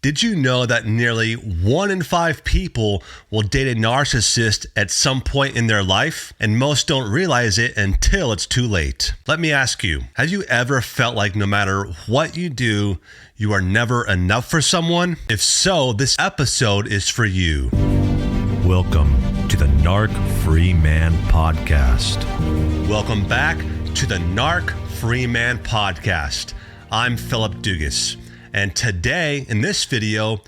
Did you know that nearly 1 in 5 people will date a narcissist at some point in their life? And most don't realize it until it's too late. Let me ask you, have you ever felt like no matter what you do, you are never enough for someone? If so, this episode is for you. Welcome to the Narc Free Man Podcast. Welcome back to the Narc Free Man Podcast. I'm Philip Dugas, and today in this video,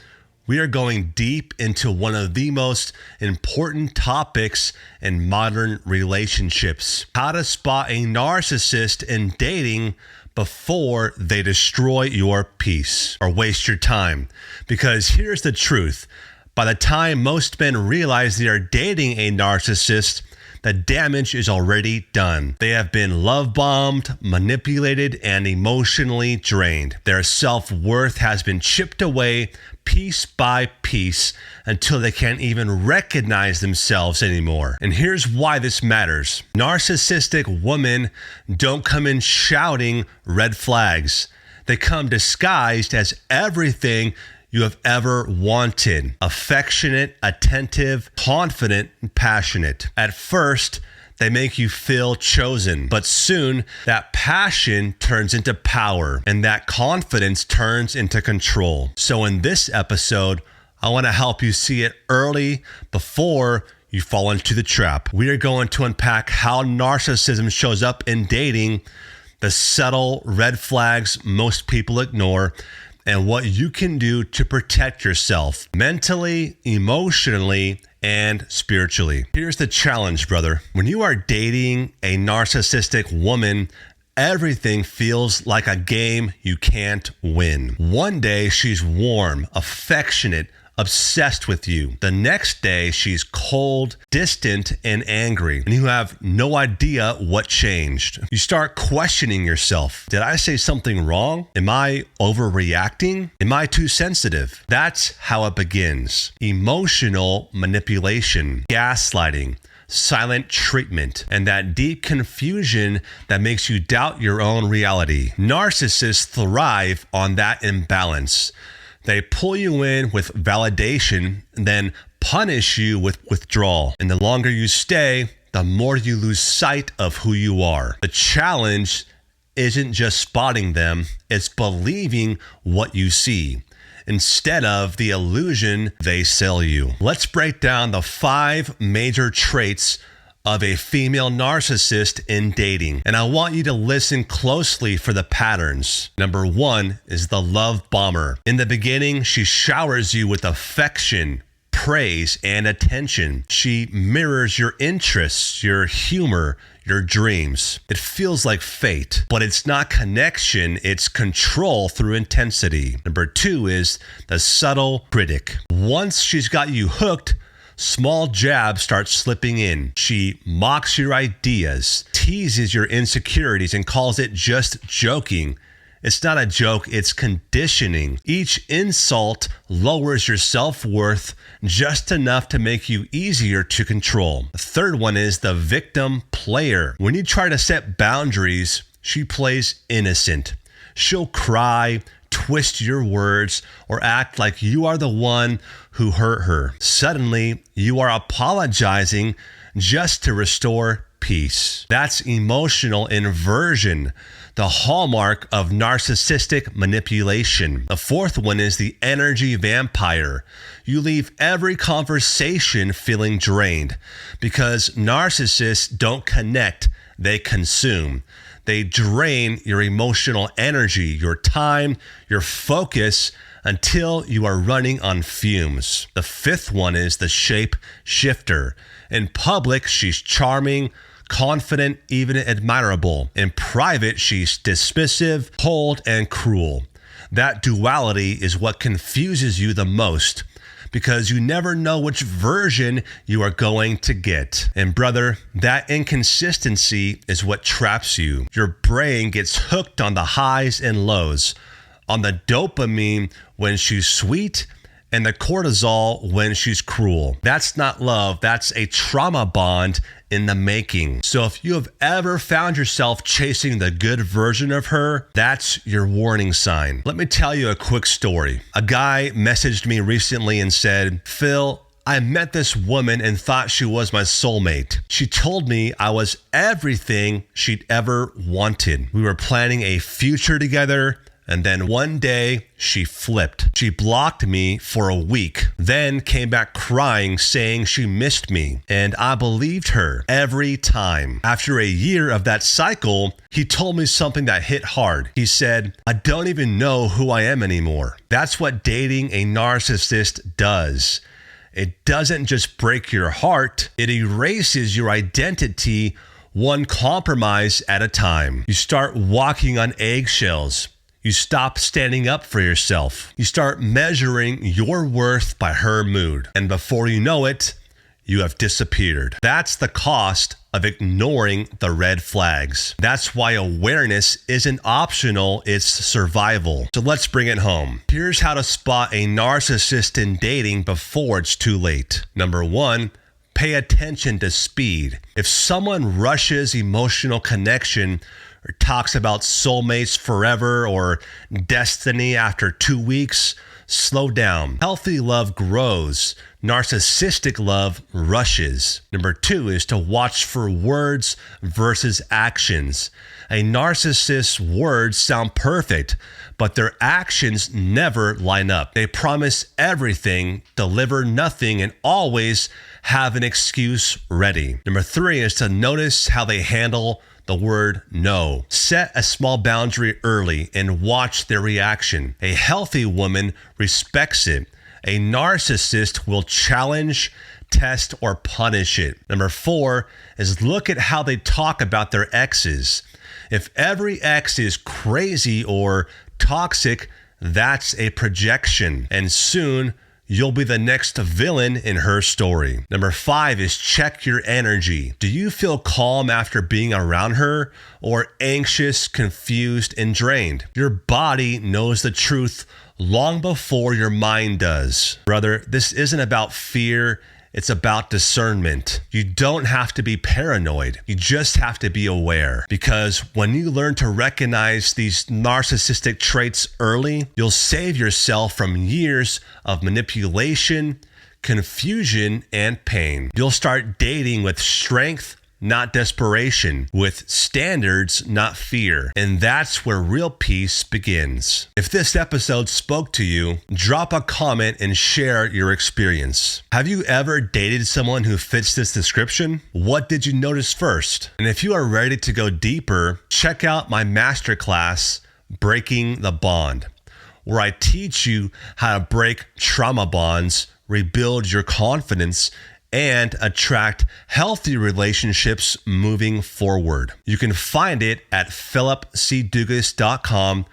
we are going deep into one of the most important topics in modern relationships: how to spot a narcissist in dating before they destroy your peace or waste your time. Because here's the truth. By the time most men realize they are dating a narcissist, the damage is already done. They have been love-bombed, manipulated, and emotionally drained. Their self-worth has been chipped away piece by piece until they can't even recognize themselves anymore. And here's why this matters. Narcissistic women don't come in shouting red flags. They come disguised as everything you have ever wanted: affectionate, attentive, confident, and passionate. At first, they make you feel chosen, but soon that passion turns into power and that confidence turns into control. So in this episode, I want to help you see it early before you fall into the trap. We are going to unpack how narcissism shows up in dating, the subtle red flags most people ignore, and what you can do to protect yourself mentally, emotionally, and spiritually. Here's the challenge, brother. When you are dating a narcissistic woman, everything feels like a game you can't win. One day, she's warm, affectionate, obsessed with you. The next day, she's cold, distant, and angry, and you have no idea what changed. You start questioning yourself. Did I say something wrong? Am I overreacting? Am I too sensitive? That's how it begins. Emotional manipulation, gaslighting, silent treatment, and that deep confusion that makes you doubt your own reality. Narcissists thrive on that imbalance. They pull you in with validation and then punish you with withdrawal. And the longer you stay, the more you lose sight of who you are. The challenge isn't just spotting them, it's believing what you see instead of the illusion they sell you. Let's break down the 5 major traits of a female narcissist in dating. And I want you to listen closely for the patterns. Number 1 is the love bomber. In the beginning, she showers you with affection, praise, and attention. She mirrors your interests, your humor, your dreams. It feels like fate, but it's not connection, it's control through intensity. Number 2 is the subtle critic. Once she's got you hooked, small jabs start slipping in. She mocks your ideas, teases your insecurities, and calls it just joking. It's not a joke, it's conditioning. Each insult lowers your self-worth just enough to make you easier to control. The third one is the victim player. When you try to set boundaries, she plays innocent. She'll cry, twist your words, or act like you are the one who hurt her. Suddenly, you are apologizing just to restore peace. That's emotional inversion, the hallmark of narcissistic manipulation. The fourth one is the energy vampire. You leave every conversation feeling drained because narcissists don't connect, they consume. They drain your emotional energy, your time, your focus until you are running on fumes. The fifth one is the shape shifter. In public, she's charming, confident, even admirable. In private, she's dismissive, cold, and cruel. That duality is what confuses you the most, because you never know which version you are going to get. And brother, that inconsistency is what traps you. Your brain gets hooked on the highs and lows, on the dopamine when she's sweet and the cortisol when she's cruel. That's not love, that's a trauma bond in the making. So if you have ever found yourself chasing the good version of her, that's your warning sign. Let me tell you a quick story. A guy messaged me recently and said, "Phil, I met this woman and thought she was my soulmate. She told me I was everything she'd ever wanted. We were planning a future together, and then one day she flipped. She blocked me for a week, then came back crying saying she missed me, and I believed her every time. After a year of that cycle, he told me something that hit hard. He said, 'I don't even know who I am anymore.' That's what dating a narcissist does. It doesn't just break your heart, it erases your identity one compromise at a time. You start walking on eggshells. You stop standing up for yourself. You start measuring your worth by her mood. And before you know it, you have disappeared. That's the cost of ignoring the red flags. That's why awareness isn't optional, it's survival. So let's bring it home. Here's how to spot a narcissist in dating before it's too late. Number 1, pay attention to speed. If someone rushes emotional connection or talks about soulmates forever or destiny after 2 weeks, slow down. Healthy love grows. Narcissistic love rushes. Number 2 is to watch for words versus actions. A narcissist's words sound perfect, but their actions never line up. They promise everything, deliver nothing, and always have an excuse ready. Number 3 is to notice how they handle the word no. Set a small boundary early and watch their reaction. A healthy woman respects it. A narcissist will challenge, test, or punish it. Number 4 is look at how they talk about their exes. If every ex is crazy or toxic, that's a projection, and soon you'll be the next villain in her story. Number 5 is check your energy. Do you feel calm after being around her, or anxious, confused, and drained? Your body knows the truth long before your mind does. Brother, this isn't about fear. It's about discernment. You don't have to be paranoid. You just have to be aware. Because when you learn to recognize these narcissistic traits early, you'll save yourself from years of manipulation, confusion, and pain. You'll start dating with strength, not desperation, with standards, not fear. And that's where real peace begins. If this episode spoke to you, drop a comment and share your experience. Have you ever dated someone who fits this description? What did you notice first? And if you are ready to go deeper, check out my masterclass, Breaking the Bond, where I teach you how to break trauma bonds, rebuild your confidence, and attract healthy relationships moving forward. You can find it at philipcdugas.com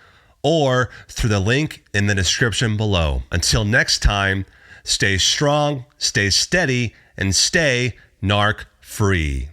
or through the link in the description below. Until next time, stay strong, stay steady, and stay narc free.